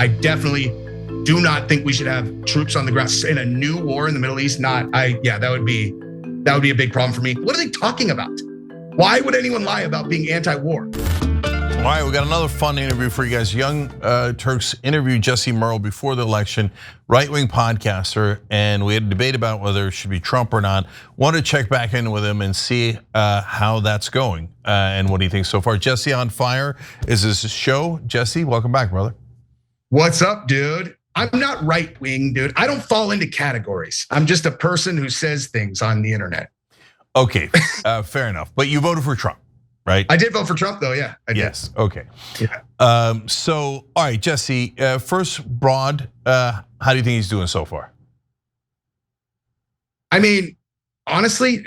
I definitely do not think we should have troops on the ground in a new war in the Middle East. That would be a big problem for me. What are they talking about? Why would anyone lie about being anti-war? All right, we got another fun interview for you guys. Young Turks interviewed Jesse Merle before the election, right-wing podcaster, and we had a debate about whether it should be Trump or not. Wanted to check back in with him and see how that's going and what he thinks so far. Jesse on Fire is his show. Jesse, welcome back, brother. What's up, dude? I'm not right-wing, dude. I don't fall into categories. I'm just a person who says things on the internet. Okay, fair enough. But you voted for Trump. Right? I did vote for Trump though, yeah. Yes, okay. Yeah. So, all right, Jesse, first broad, how do you think he's doing so far? I mean, honestly,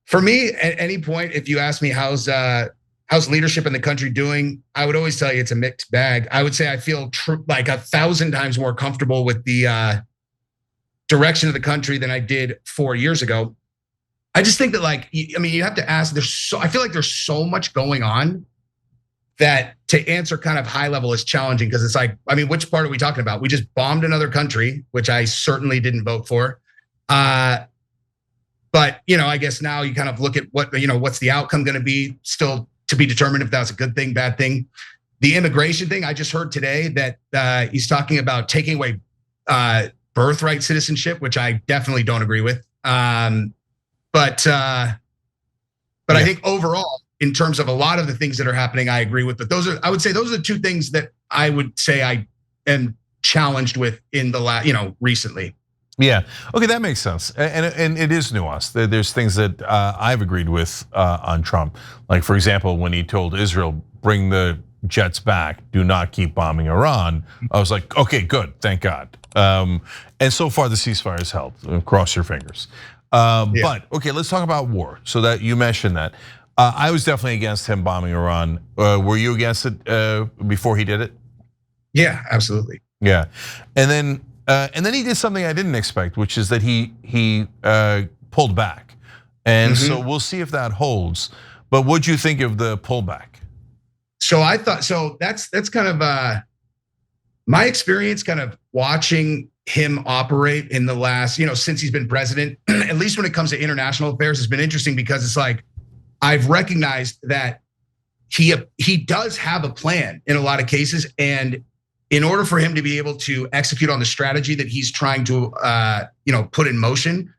for me, at any point, if you ask me how's leadership in the country doing, I would always tell you it's a mixed bag. I would say I feel like 1,000 times more comfortable with the direction of the country than I did 4 years ago. I just think that, like, I mean, you have to ask. I feel like there's so much going on that to answer kind of high level is challenging because it's like, I mean, which part are we talking about? We just bombed another country, which I certainly didn't vote for. But I guess now you kind of look at what's the outcome going to be, still to be determined if that's a good thing, bad thing. The immigration thing, I just heard today that he's talking about taking away birthright citizenship, which I definitely don't agree with. But I think overall, in terms of a lot of the things that are happening, I agree with. But I would say those are the two things that I would say I am challenged with in the recently. Yeah, okay, that makes sense, and it is nuanced. There's things that I've agreed with on Trump, like for example, when he told Israel, "Bring the jets back, do not keep bombing Iran." I was like, okay, good, thank God. And so far the ceasefire has held. Cross your fingers. But okay, let's talk about war. So that you mentioned that, I was definitely against him bombing Iran. Were you against it before he did it? Yeah, absolutely. Yeah, and then he did something I didn't expect, which is that he pulled back, and so we'll see if that holds. But what'd you think of the pullback? So I thought that's kind of my experience, kind of watching him operate in the last, since he's been president, at least when it comes to international affairs, has been interesting because it's like, I've recognized that he does have a plan in a lot of cases. And in order for him to be able to execute on the strategy that he's trying to, put in motion,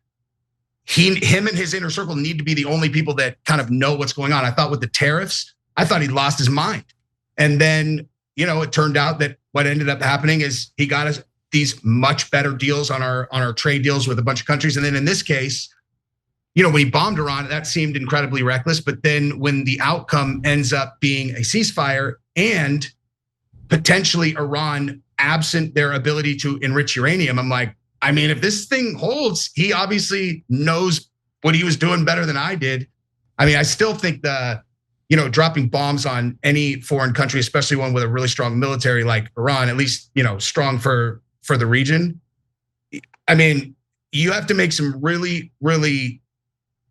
him and his inner circle need to be the only people that kind of know what's going on. I thought with the tariffs, I thought he'd lost his mind. And then, it turned out that what ended up happening is he got us these much better deals on our trade deals with a bunch of countries. And then in this case, when he bombed Iran, that seemed incredibly reckless. But then when the outcome ends up being a ceasefire and potentially Iran absent their ability to enrich uranium, I'm like, I mean, if this thing holds, he obviously knows what he was doing better than I did. I mean, I still think dropping bombs on any foreign country, especially one with a really strong military like Iran, at least, strong for the region. I mean, you have to make some really, really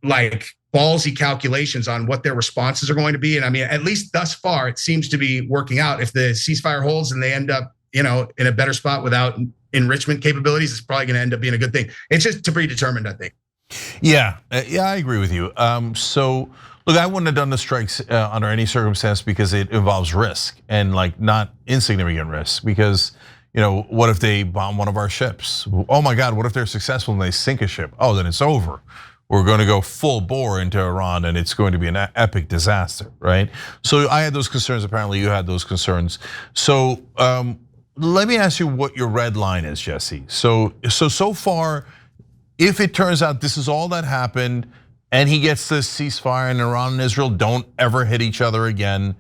like ballsy calculations on what their responses are going to be. And I mean, at least thus far, it seems to be working out. If the ceasefire holds and they end up, in a better spot without enrichment capabilities, it's probably going to end up being a good thing. It's just to be determined, I think. Yeah, I agree with you. So look, I wouldn't have done the strikes under any circumstance because it involves risk and like not insignificant risk because, what if they bomb one of our ships? Oh my God, what if they're successful and they sink a ship? Oh, then it's over. We're going to go full bore into Iran and it's going to be an epic disaster, right? So I had those concerns, apparently you had those concerns. So let me ask you what your red line is, Jesse. So far, if it turns out this is all that happened and he gets this ceasefire and Iran and Israel don't ever hit each other again,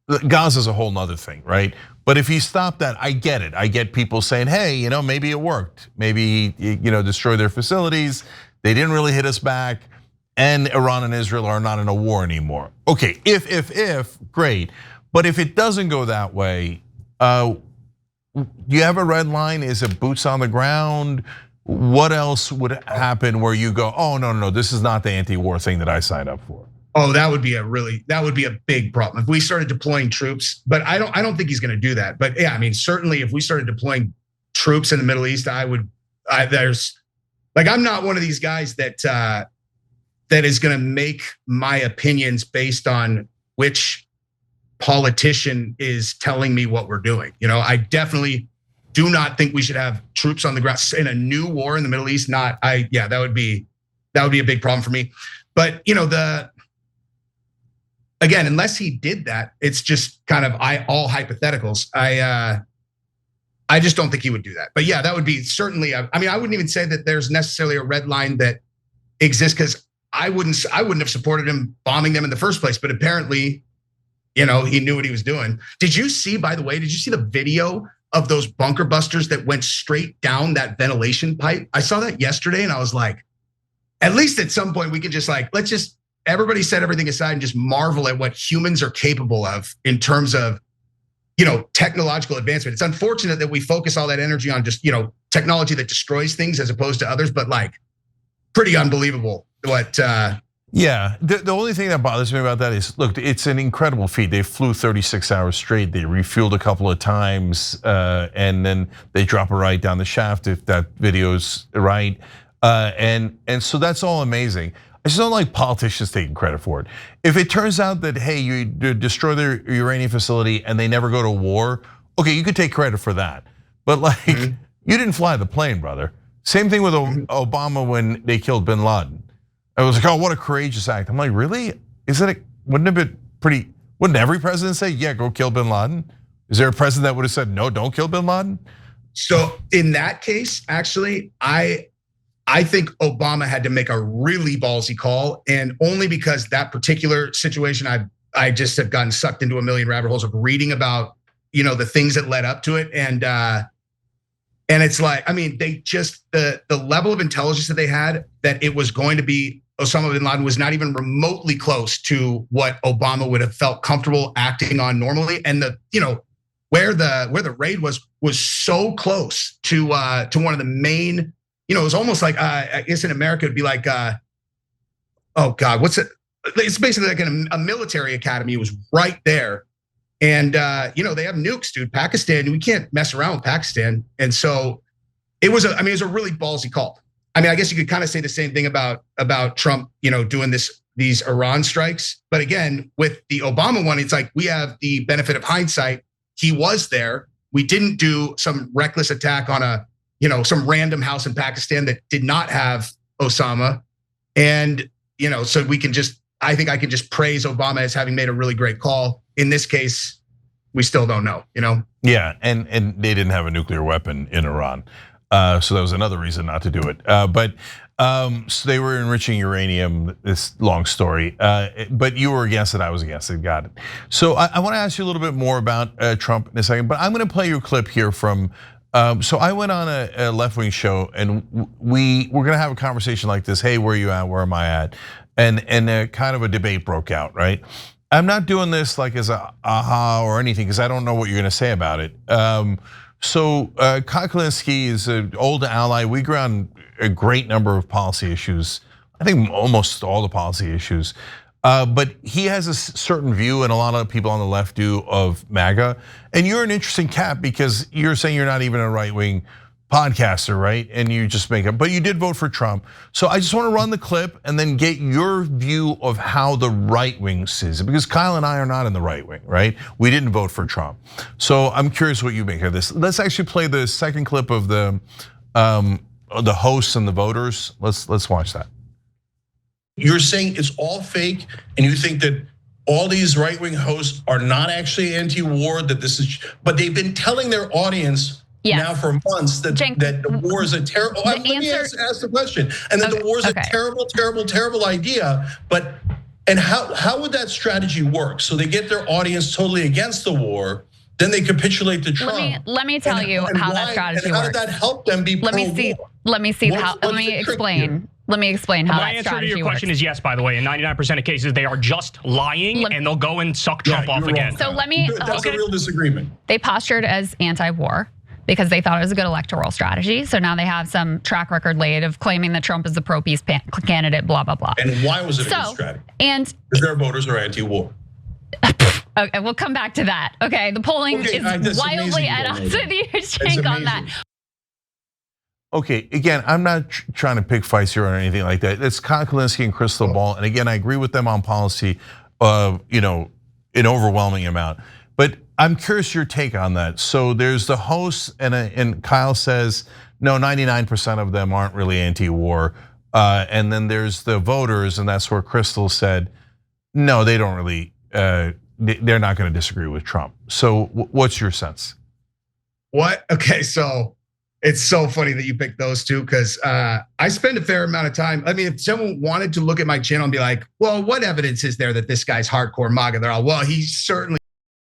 Gaza's a whole nother thing, right? But if he stopped that, I get it. I get people saying, hey, maybe it worked. Maybe he destroyed their facilities. They didn't really hit us back. And Iran and Israel are not in a war anymore. Okay, if, great. But if it doesn't go that way, do you have a red line? Is it boots on the ground? What else would happen where you go, oh, no, this is not the anti-war thing that I signed up for? Oh, that would be a big problem if we started deploying troops. But I don't think he's going to do that. But yeah, I mean, certainly if we started deploying troops in the Middle East, I'm not one of these guys that is going to make my opinions based on which politician is telling me what we're doing. I definitely do not think we should have troops on the ground in a new war in the Middle East. That would be a big problem for me. But again, unless he did that, it's just kind of all hypotheticals. I just don't think he would do that. But yeah, that would be certainly. I wouldn't even say that there's necessarily a red line that exists, because I wouldn't have supported him bombing them in the first place. But apparently, he knew what he was doing. Did you see, by the way, the video of those bunker busters that went straight down that ventilation pipe? I saw that yesterday and I was like, at least at some point we could just let's just everybody set everything aside and just marvel at what humans are capable of in terms of, technological advancement. It's unfortunate that we focus all that energy on just, technology that destroys things as opposed to others, but pretty unbelievable what. Yeah, the only thing that bothers me about that is, look, it's an incredible feat. They flew 36 hours straight. They refueled a couple of times, and then they drop a right down the shaft if that video's right. And so that's all amazing. I just don't like politicians taking credit for it. If it turns out that, hey, you destroy their uranium facility and they never go to war, okay, you could take credit for that. But you didn't fly the plane, brother. Same thing with Obama when they killed bin Laden. I was like, oh, what a courageous act. I'm like, really? Wouldn't it have been pretty, wouldn't every president say, yeah, go kill bin Laden? Is there a president that would have said, no, don't kill bin Laden? So in that case, actually, I think Obama had to make a really ballsy call, and only because that particular situation, I just have gotten sucked into a million rabbit holes of reading about, the things that led up to it. And it's they just, the level of intelligence that they had, that it was going to be Osama bin Laden was not even remotely close to what Obama would have felt comfortable acting on normally. And where the raid was so close to one of the main, it was almost like, I guess in America it'd be like, oh God, what's it? It's basically like a military academy. It was right there. And they have nukes, dude. Pakistan, we can't mess around with Pakistan. And so it was a really ballsy call. I guess you could kind of say the same thing about Trump, doing these Iran strikes. But again, with the Obama one, it's like we have the benefit of hindsight. He was there. We didn't do some reckless attack on some random house in Pakistan that did not have Osama. And, so I think I can just praise Obama as having made a really great call. In this case, we still don't know, Yeah, and they didn't have a nuclear weapon in Iran. So that was another reason not to do it. But so they were enriching uranium, this long story. But you were against it, I was against it, got it. So I wanna ask you a little bit more about Trump in a second, but I'm gonna play you a clip here from, so I went on a left-wing show and we're gonna have a conversation like this. Hey, where are you at? Where am I at? And kind of a debate broke out, right? I'm not doing this like as a aha or anything, because I don't know what you're gonna say about it. So Kyle Kalinske is an old ally. We agree on a great number of policy issues. I think almost all the policy issues. But he has a certain view, and a lot of people on the left do, of MAGA. And you're an interesting cat because you're saying you're not even a right-wing podcaster, right? And you just make up, but you did vote for Trump. So I just want to run the clip and then get your view of how the right wing sees it, because Kyle and I are not in the right wing, right? We didn't vote for Trump. So I'm curious what you make of this. Let's actually play the second clip of the hosts and the voters. Let's watch that. You're saying it's all fake, and you think that all these right-wing hosts are not actually anti-war, that this is, but they've been telling their audience now for months that the war is a terrible. Let me ask the question, and that the war is a terrible, terrible, terrible idea. But how would that strategy work? So they get their audience totally against the war, then they capitulate to Trump. Let me tell you how that strategy works. How did that help them be pro-war? Let me explain. Let me explain how that strategy works. My answer to your question is yes, by the way. In 99% of cases, they are just lying, and they'll go and suck Trump off again. So let me. That's a real disagreement. They postured as anti-war. because they thought it was a good electoral strategy. So now they have some track record laid of claiming that Trump is the pro-peace candidate, blah, blah, blah. And why was it a good strategy? And because their voters are anti-war. Okay, we'll come back to that. Okay, the polling is wildly at odds with you, Cenk, on that. Okay, again, I'm not trying to pick fights here or anything like that. It's Kyle Kulinski and Crystal Ball, and again, I agree with them on policy, an overwhelming amount. But I'm curious your take on that. So there's the hosts, and Kyle says, no, 99% of them aren't really anti-war. And then there's the voters, and that's where Crystal said, no, they don't really, they're not gonna disagree with Trump. So what's your sense? What? Okay, so it's so funny that you picked those two because I spend a fair amount of time. I mean, if someone wanted to look at my channel and be like, well, what evidence is there that this guy's hardcore MAGA? They're all, well, he's certainly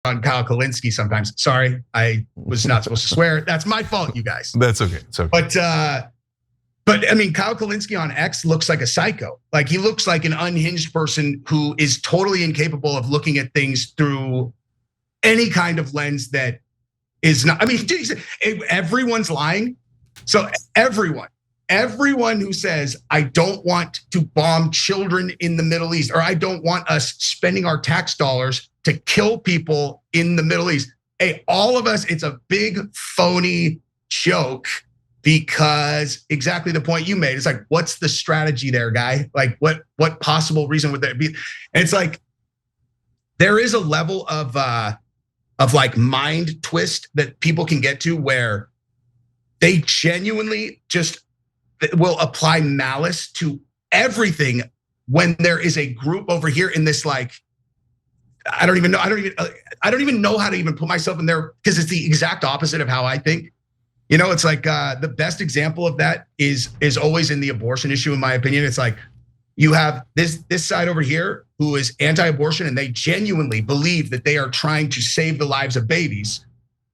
on Kyle Kulinski sometimes. Sorry, I was not supposed to swear. That's my fault, you guys. That's okay, it's okay. But I mean, Kyle Kulinski on X looks like a psycho. Like he looks like an unhinged person who is totally incapable of looking at things through any kind of lens that is not, I mean, everyone's lying. So everyone who says, I don't want to bomb children in the Middle East, or I don't want us spending our tax dollars to kill people in the Middle East. Hey, all of us, it's a big phony joke because exactly the point you made. It's like, what's the strategy there, guy? Like what possible reason would there be? And it's like, there is a level of like mind twist that people can get to where they genuinely just will apply malice to everything when there is a group over here in this, like, I don't even know how to even put myself in there because it's the exact opposite of how I think. You know, it's like the best example of that is always in the abortion issue, in my opinion. It's like you have this side over here who is anti-abortion and they genuinely believe that they are trying to save the lives of babies.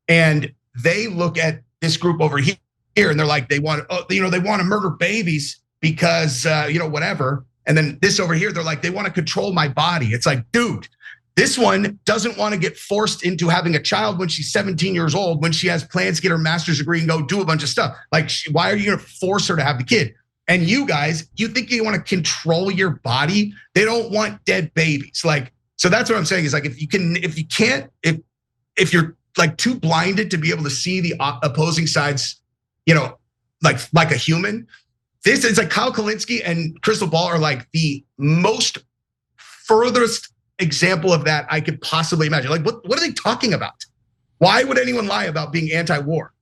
And they look at this group over here and they're like, they want to murder babies because whatever. And then this over here, they're like, they want to control my body. It's like, dude, this one doesn't want to get forced into having a child when she's 17 years old, when she has plans to get her master's degree and go do a bunch of stuff. Like, why are you going to force her to have the kid? And you guys, you think you want to control your body? They don't want dead babies. Like, so that's what I'm saying is like, if you're like too blinded to be able to see the opposing sides, like a human, this is like Kyle Kulinski and Crystal Ball are like the most furthest example of that I could possibly imagine. Like, what are they talking about? Why would anyone lie about being anti-war?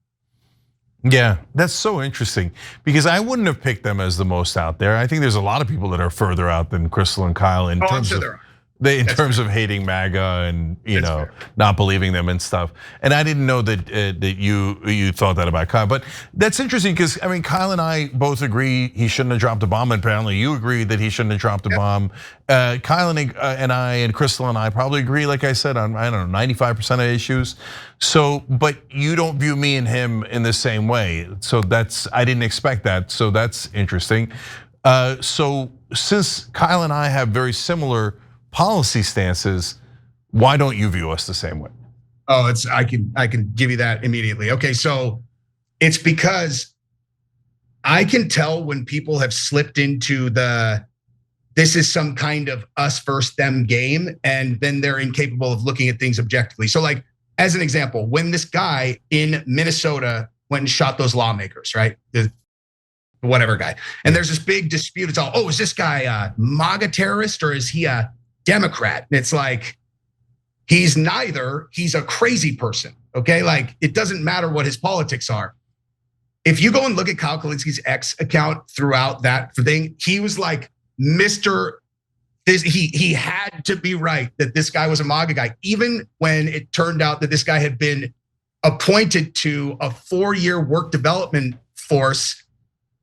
Yeah, that's so interesting because I wouldn't have picked them as the most out there. I think there's a lot of people that are further out than Crystal and Kyle in terms of hating MAGA and not believing them and stuff. And I didn't know that you thought that about Kyle, but that's interesting because I mean Kyle and I both agree he shouldn't have dropped a bomb, and apparently you agree that he shouldn't have dropped a bomb. Kyle and I and Crystal and I probably agree, like I said, on 95% of issues. So, but you don't view me and him in the same way. So I didn't expect that. So that's interesting. So since Kyle and I have very similar policy stances, why don't you view us the same way? Oh, I can give you that immediately. Okay, so it's because I can tell when people have slipped into this is some kind of us versus them game, and then they're incapable of looking at things objectively. So like, as an example, when this guy in Minnesota went and shot those lawmakers, right? Whatever guy. And there's this big dispute. It's all, oh, is this guy a MAGA terrorist or is he a Democrat? And it's like, he's neither, he's a crazy person, okay? Like, it doesn't matter what his politics are. If you go and look at Kyle Kulinski's X account throughout that thing, he was like, he had to be right that this guy was a MAGA guy, even when it turned out that this guy had been appointed to a 4-year work development force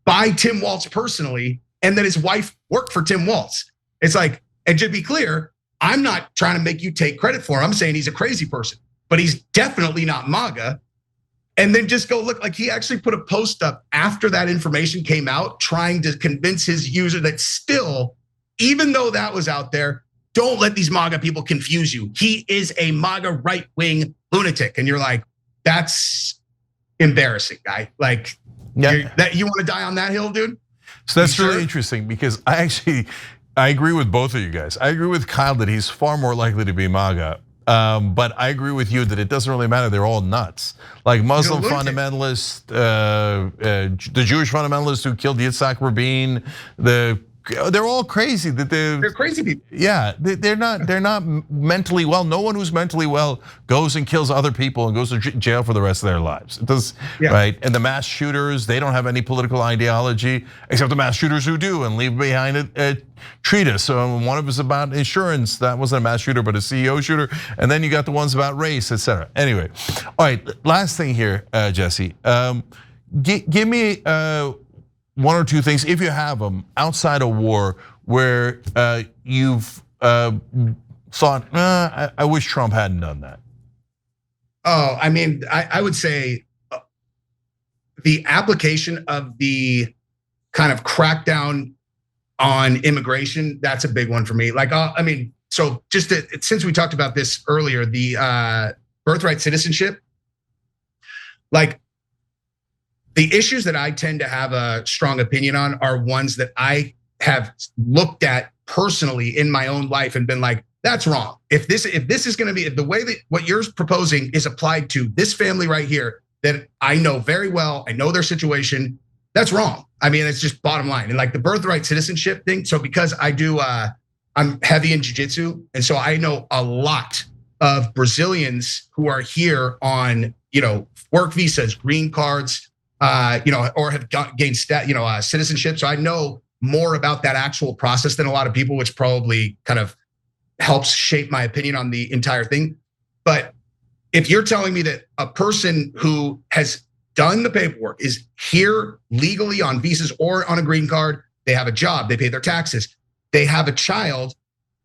by Tim Walz personally, and that his wife worked for Tim Walz. It's like, and to be clear, I'm not trying to make you take credit for him. I'm saying he's a crazy person, but he's definitely not MAGA. And then just go look, like he actually put a post up after that information came out, trying to convince his user that still, even though that was out there, don't let these MAGA people confuse you. He is a MAGA right-wing lunatic. And you're like, that's embarrassing, guy. Like, that you want to die on that hill, dude? So that's really interesting because I agree with both of you guys. I agree with Kyle that he's far more likely to be MAGA. But I agree with you that it doesn't really matter. They're all nuts. Like Muslim fundamentalists, the Jewish fundamentalists who killed Yitzhak Rabin, they're all crazy. They're crazy people. Yeah, they're not mentally well. No one who's mentally well goes and kills other people and goes to jail for the rest of their lives. It does, right? And the mass shooters, they don't have any political ideology, except the mass shooters who do and leave behind a treatise. So one of us about insurance, that wasn't a mass shooter, but a CEO shooter. And then you got the ones about race, etc. Anyway, all right, last thing here, Jesse. Give me one or two things, if you have them, outside of war, where you've thought, I wish Trump hadn't done that. Oh, I mean, I would say the application of the kind of crackdown on immigration, that's a big one for me. Like, I mean, so just since we talked about this earlier, the birthright citizenship, like, the issues that I tend to have a strong opinion on are ones that I have looked at personally in my own life and been like, that's wrong. If this is going to be the way that what you're proposing is applied to this family right here that I know very well, I know their situation, that's wrong. I mean, it's just bottom line. And like the birthright citizenship thing. So because I'm heavy in jiu-jitsu, and so I know a lot of Brazilians who are here on, work visas, green cards, or have gained citizenship. So I know more about that actual process than a lot of people, which probably kind of helps shape my opinion on the entire thing. But if you're telling me that a person who has done the paperwork is here legally on visas or on a green card, they have a job, they pay their taxes, they have a child,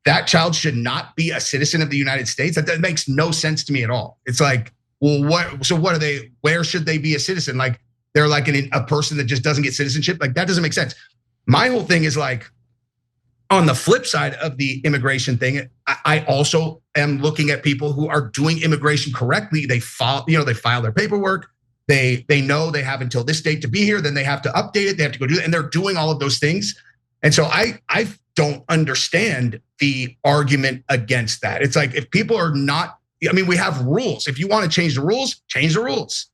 that child should not be a citizen of the United States? That makes no sense to me at all. It's like, well, what are they? Where should they be a citizen? Like, they're like a person that just doesn't get citizenship. Like, that doesn't make sense. My whole thing is like, on the flip side of the immigration thing, I also am looking at people who are doing immigration correctly. They file their paperwork. They know they have until this date to be here. Then they have to update it. They have to go do it, and they're doing all of those things. And so I don't understand the argument against that. It's like, if people are not, I mean, we have rules. If you want to change the rules, change the rules.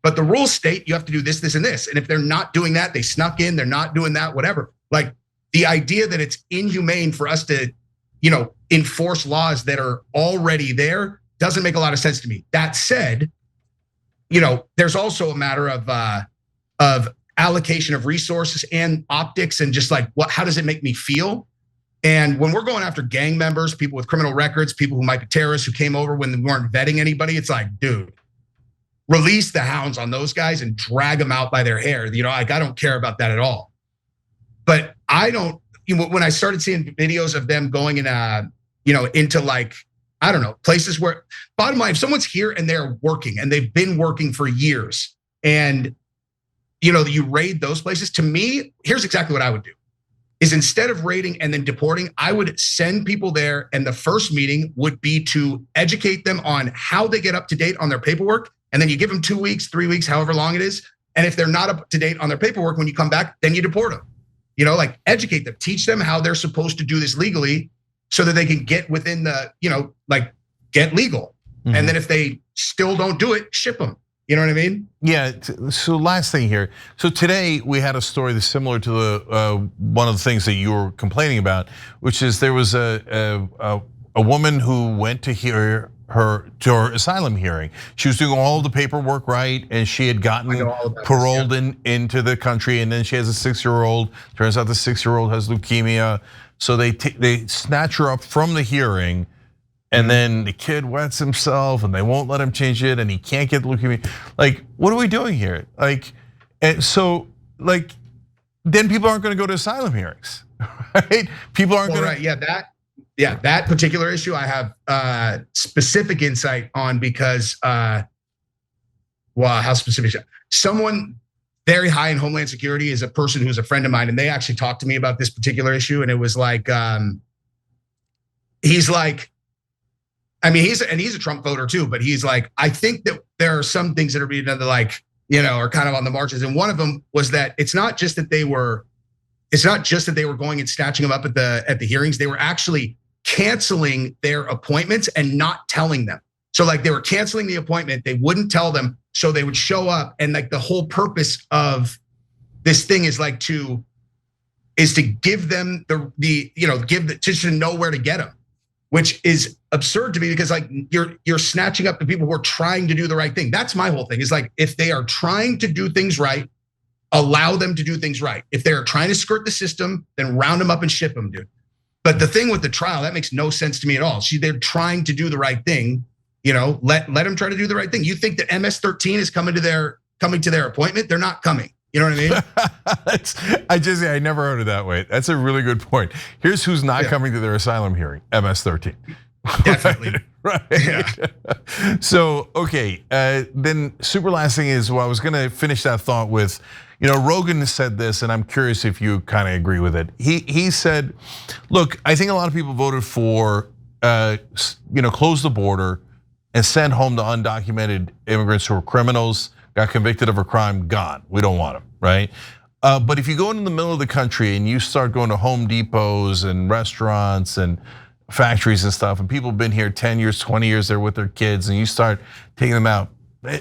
But the rules state you have to do this, this, and this. And if they're not doing that, they snuck in, they're not doing that, whatever. Like, the idea that it's inhumane for us to, enforce laws that are already there doesn't make a lot of sense to me. That said, there's also a matter of allocation of resources and optics and just like, how does it make me feel? And when we're going after gang members, people with criminal records, people who might be terrorists who came over when they weren't vetting anybody, it's like, dude, release the hounds on those guys and drag them out by their hair. Like, I don't care about that at all. But I don't, when I started seeing videos of them going in, into like, I don't know, places where, bottom line, if someone's here and they're working and they've been working for years and, you raid those places, to me, here's exactly what I would do. Is instead of raiding and then deporting, I would send people there, and the first meeting would be to educate them on how they get up to date on their paperwork. And then you give them 2 weeks, 3 weeks, however long it is. And if they're not up to date on their paperwork, when you come back, then you deport them. Like, educate them, teach them how they're supposed to do this legally so that they can get within the, get legal. Mm-hmm. And then if they still don't do it, ship them. You know what I mean? Yeah, so last thing here. So today we had a story that's similar to the one of the things that you were complaining about, which is there was a woman who went to hear her asylum hearing. She was doing all the paperwork right, and she had gotten paroled into the country, and then she has a 6-year-old. Turns out the 6-year-old has leukemia, so they snatch her up from the hearing, and then the kid wets himself, and they won't let him change it, and he can't get leukemia. Like, what are we doing here? Like, and so like, then people aren't going to go to asylum hearings, right? People aren't going to. Right, that particular issue I have specific insight on because, how specific? Someone very high in Homeland Security is a person who's a friend of mine, and they actually talked to me about this particular issue, and it was like, he's like, I mean, he's a Trump voter too, but he's like, I think that there are some things that are being done that like, or kind of on the marches. And one of them was that it's not just that they were going and snatching them up at the hearings. They were actually canceling their appointments and not telling them. So like they were canceling the appointment, they wouldn't tell them, so they would show up, and like the whole purpose of this thing is to give them just to know where to get them, which is absurd to me, because like you're snatching up the people who are trying to do the right thing. That's my whole thing. Is like, if they are trying to do things right, allow them to do things right. If they're trying to skirt the system, then round them up and ship them, dude. But the thing with the trial, that makes no sense to me at all. They're trying to do the right thing. Let them try to do the right thing. You think that MS-13 is coming to their appointment? They're not coming. You know what I mean? I never heard it that way. That's a really good point. Here's who's not coming to their asylum hearing: MS-13. Definitely. Right. Yeah. So, okay, then super last thing is, I was gonna finish that thought with, Rogan said this, and I'm curious if you kind of agree with it. He said, look, I think a lot of people voted for, close the border and send home the undocumented immigrants who are criminals, got convicted of a crime, gone. We don't want them, right? But if you go into the middle of the country and you start going to Home Depots and restaurants and factories and stuff, and people have been here 10 years, 20 years, they're with their kids, and you start taking them out,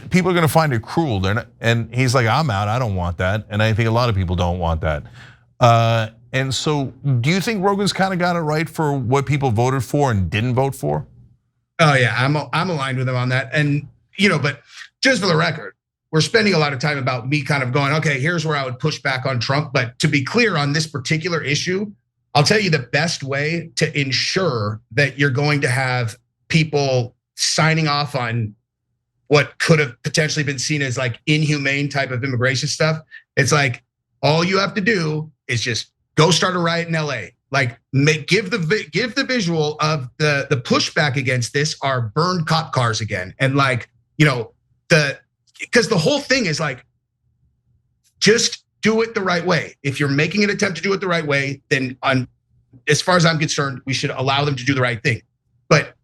people are gonna find it cruel. And he's like, I'm out, I don't want that. And I think a lot of people don't want that. And so do you think Rogan's kind of got it right for what people voted for and didn't vote for? Oh yeah, I'm aligned with him on that. And but just for the record, we're spending a lot of time about me kind of going, okay, here's where I would push back on Trump. But to be clear on this particular issue, I'll tell you the best way to ensure that you're going to have people signing off on what could have potentially been seen as like inhumane type of immigration stuff. It's like, all you have to do is just go start a riot in LA. Like give the visual of the pushback against this are burned cop cars again. And like, because the whole thing is like, just do it the right way. If you're making an attempt to do it the right way, then as far as I'm concerned, we should allow them to do the right thing. But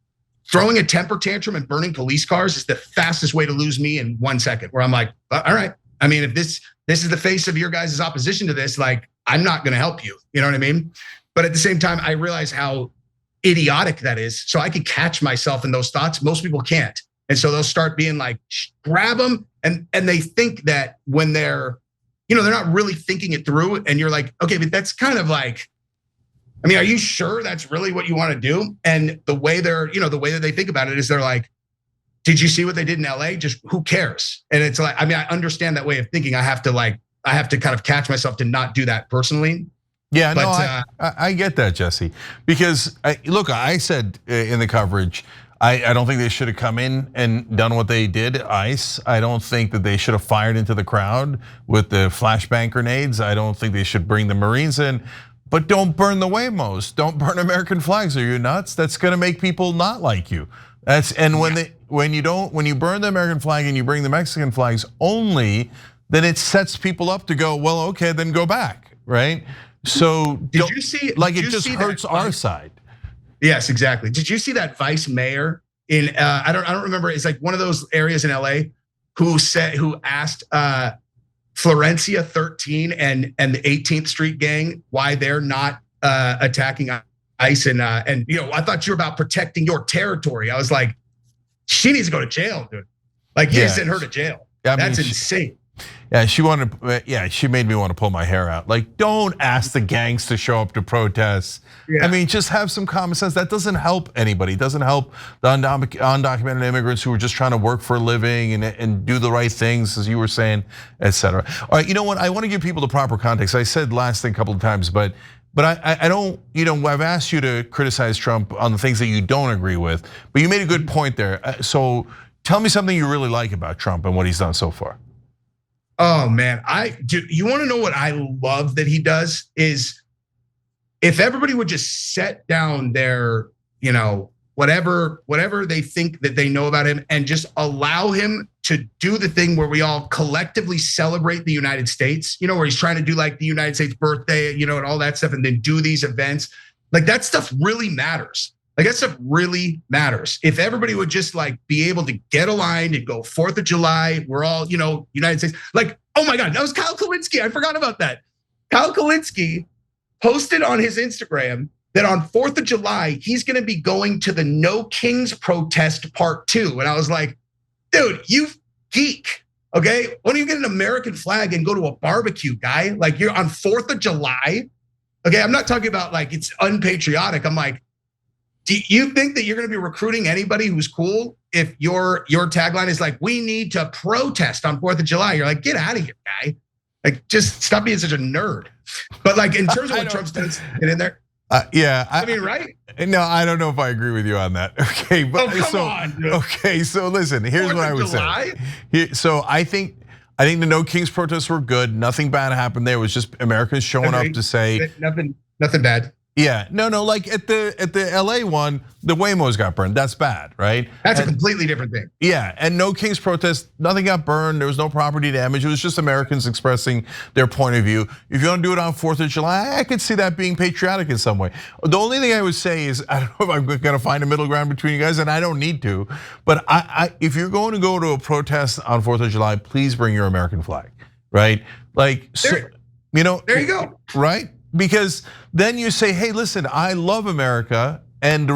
throwing a temper tantrum and burning police cars is the fastest way to lose me in 1 second, where I'm like, all right. I mean, if this is the face of your guys' opposition to this, like, I'm not gonna help you. You know what I mean? But at the same time, I realize how idiotic that is. So I could catch myself in those thoughts. Most people can't. And so they'll start being like, grab them. And they think that when they're not really thinking it through. And you're like, okay, but that's kind of like, I mean, are you sure that's really what you want to do? And the way the way that they think about it is they're like, did you see what they did in LA? Just who cares? And it's like, I mean, I understand that way of thinking. I have to kind of catch myself to not do that personally. Yeah, but, no, I get that, Jesse. Because look, I said in the coverage, I don't think they should have come in and done what they did, ICE. I don't think that they should have fired into the crowd with the flashbang grenades. I don't think they should bring the Marines in. But don't burn the Waymos. Don't burn American flags. Are you nuts? That's gonna make people not like you. When you burn the American flag and you bring the Mexican flags only, then it sets people up to go, well, okay, then go back, right? So did you see? Like it just hurts our side. Yes, exactly. Did you see that vice mayor in I don't remember, it's like one of those areas in LA who asked Florencia 13 and the 18th Street gang why they're not attacking ICE, and I thought you were about protecting your territory. I was like, she needs to go to jail, dude. Like, you send her to jail. Yeah, that's insane. Yeah, she made me want to pull my hair out. Like, don't ask the gangs to show up to protests. Yeah. I mean, just have some common sense. That doesn't help anybody. It doesn't help the undocumented immigrants who are just trying to work for a living and do the right things, as you were saying, et cetera. All right, you know what? I want to give people the proper context. I said last thing a couple of times, but I don't, I've asked you to criticize Trump on the things that you don't agree with, but you made a good point there. So tell me something you really like about Trump and what he's done so far. Oh man, you want to know what I love that he does is, if everybody would just set down their, whatever they think that they know about him and just allow him to do the thing where we all collectively celebrate the United States, where he's trying to do like the United States birthday, and all that stuff, and then do these events. Like, that stuff really matters. Like that stuff really matters. If everybody would just like be able to get aligned and go 4th of July, we're all, United States. Like, oh my God, that was Kyle Kulinski. I forgot about that. Kyle Kulinski posted on his Instagram that on 4th of July, he's gonna be going to the No Kings protest part 2. And I was like, dude, you geek, okay? Why don't you get an American flag and go to a barbecue, guy? Like you're on 4th of July. Okay, I'm not talking about like it's unpatriotic. I'm like, do you think that you're gonna be recruiting anybody who's cool if your tagline is like, we need to protest on 4th of July? You're like, get out of here, guy. Like, just stop being such a nerd. But like in terms of what Trump's done, get in there. Yeah, I mean, right? No, I don't know if I agree with you on that. Okay, but come on, dude. Okay, so listen, here's what I would say. So I think the No Kings protests were good. Nothing bad happened there. It was just Americans showing up to say nothing bad. Yeah, no, like at the LA one, the Waymos got burned. That's bad, right? That's a completely different thing. Yeah, and No Kings protest, nothing got burned. There was no property damage. It was just Americans expressing their point of view. If you don't do it on 4th of July, I could see that being patriotic in some way. The only thing I would say is, I don't know if I'm gonna find a middle ground between you guys, and I don't need to, but if you're going to go to a protest on 4th of July, please bring your American flag, right? Like, there you go. Right? Because then you say, hey, listen, I love America and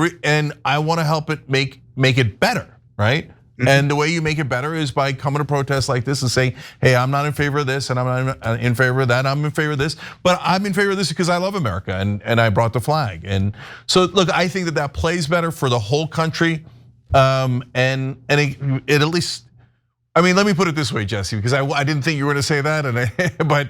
I want to help it make it better, right? Mm-hmm. And the way you make it better is by coming to protests like this and saying, hey, I'm not in favor of this and I'm not in favor of that, I'm in favor of this, but I'm in favor of this because I love America and I brought the flag. And so look, I think that plays better for the whole country. And it at least, I mean, let me put it this way, Jesse, because I didn't think you were gonna say that, but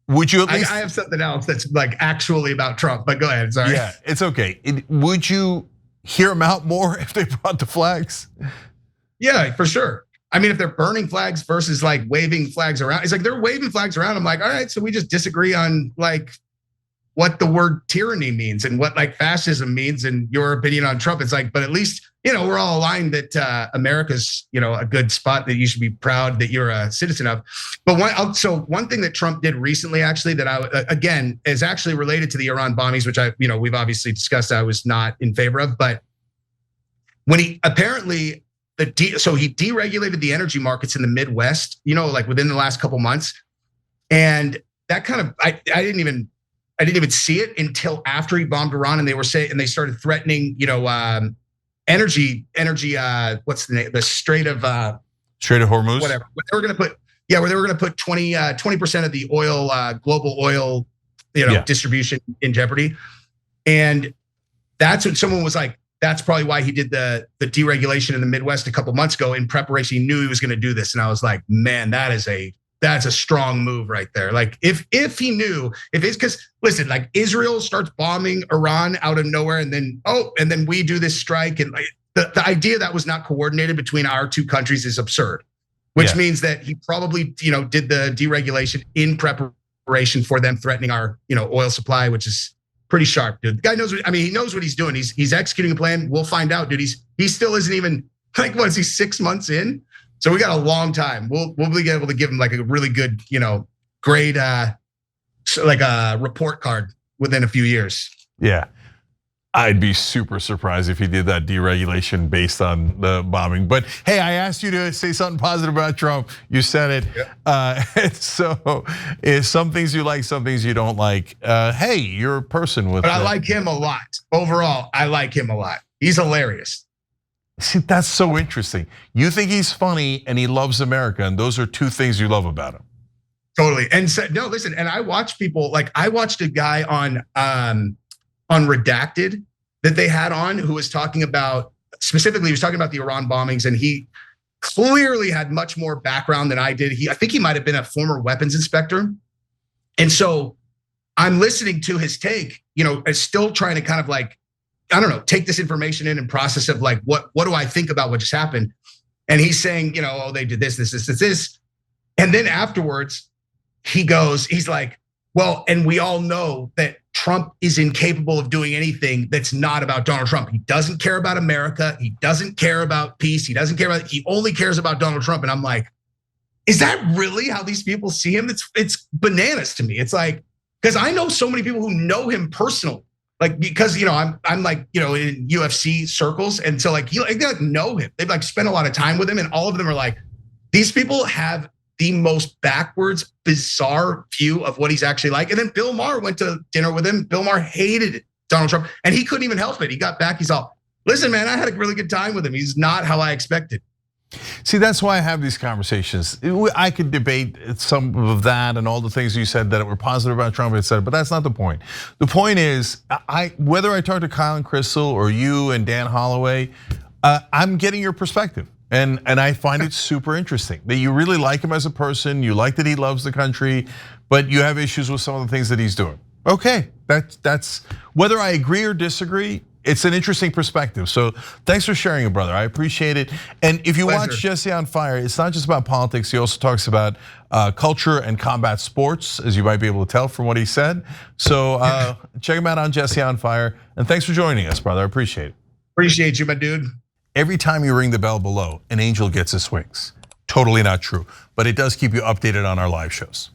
would you at least? I have something else that's like actually about Trump, but go ahead. Sorry. Yeah, it's okay. Would you hear him out more if they brought the flags? Yeah, for sure. I mean, if they're burning flags versus like waving flags around, it's like they're waving flags around. I'm like, all right, so we just disagree on like what the word tyranny means and what like fascism means and your opinion on Trump. It's like, but at least, we're all aligned that America's, a good spot that you should be proud that you're a citizen of. But one thing that Trump did recently, actually, that again, is actually related to the Iran bombings, which we've obviously discussed, I was not in favor of, but when he apparently, so he deregulated the energy markets in the Midwest, like within the last couple months. And that kind of, I didn't even see it until after he bombed Iran, and they started threatening, energy. What's the name? The Strait of Hormuz. Whatever. They were going to put, where they were going to put 20% of the oil, global oil, distribution in jeopardy, and that's what someone was like. That's probably why he did the deregulation in the Midwest a couple months ago in preparation. He knew he was going to do this, and I was like, man, that's a strong move right there. Like if he knew, if it's because listen, like Israel starts bombing Iran out of nowhere, and then we do this strike, and like the idea that was not coordinated between our two countries is absurd. Which means that he probably did the deregulation in preparation for them threatening our oil supply, which is pretty sharp, dude. The guy knows he knows what he's doing. He's executing a plan. We'll find out, dude. He still isn't even like, what is he, 6 months in? So we got a long time. We'll be able to give him like a really good, grade, like a report card within a few years. Yeah, I'd be super surprised if he did that deregulation based on the bombing. But hey, I asked you to say something positive about Trump. You said it. Yep. So some things you like, some things you don't like. Hey, you're a person with. But I like him a lot. Overall, I like him a lot. He's hilarious. See, that's so interesting. You think he's funny and he loves America, and those are two things you love about him. Totally. And so, no, listen. And I watch people like I watched a guy on Redacted that they had on who was talking about specifically. He was talking about the Iran bombings, and he clearly had much more background than I did. I think he might have been a former weapons inspector, and so I'm listening to his take. Still trying to kind of like, I don't know, take this information in and process of like, what do I think about what just happened? And he's saying, they did this. And then afterwards, he's like, well, and we all know that Trump is incapable of doing anything that's not about Donald Trump. He doesn't care about America. He doesn't care about peace. He only cares about Donald Trump. And I'm like, is that really how these people see him? It's bananas to me. It's like, because I know so many people who know him personally. like because I'm like in UFC circles, and so like they like know him. They've like spent a lot of time with him, and all of them are like, these people have the most backwards, bizarre view of what he's actually like. And then Bill Maher went to dinner with him. Bill Maher hated Donald Trump, and he couldn't even help it. He got back. He's all, listen, man, I had a really good time with him. He's not how I expected. See, that's why I have these conversations. I could debate some of that and all the things you said that were positive about Trump, et cetera, but that's not the point. The point is, whether I talk to Kyle and Crystal or you and Dan Holloway, I'm getting your perspective. And I find it super interesting that you really like him as a person, you like that he loves the country, but you have issues with some of the things that he's doing. Okay, that's whether I agree or disagree, it's an interesting perspective. So thanks for sharing it, brother. I appreciate it. And if you watch Jesse on Fire, it's not just about politics. He also talks about culture and combat sports, as you might be able to tell from what he said. So check him out on Jesse on Fire. And thanks for joining us, brother. I appreciate it. Appreciate you, my dude. Every time you ring the bell below, an angel gets his wings. Totally not true, but it does keep you updated on our live shows.